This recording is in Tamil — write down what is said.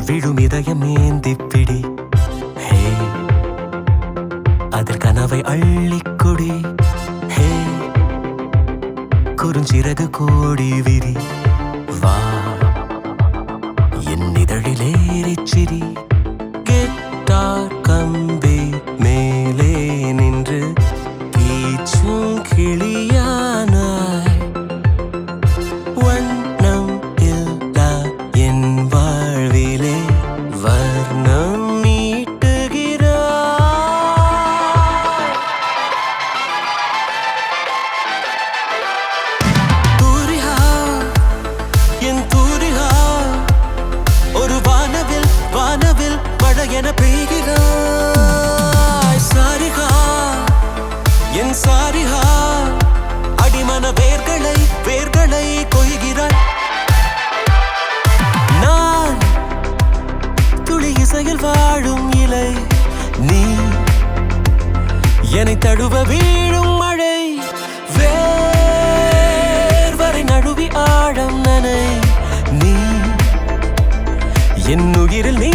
விழும் இதயம் ஏந்திப்பிடி. ஹே, அதில் கனவை அள்ளிக்குடி. ஹே, குறுஞ்சிறகு கோடி விரி. வா என் இதழிலேறிச்சிரி. கிட்டார் கம்பி மேலே நின்று கீச்சும் கிளியானாய். வண்ணம் இல்லா என் வாழ்விலே வர்ணம் நீட்டுகிறாய். தூரிகா என் தூரிகா, ஒரு வானவில் வானவில் மழையென பெய்கிறாய். சாரிகா என் சாரிகா, அடிமன வேர்களை வேர்களை கொய்கிறாய். நான் துளி இசையில் வாழும் இலை, நீ என்னை தழுவ வீழும் மழை. வேர்வரை நழுவி ஆழம் நனை, நீ என் உயிரில் நீ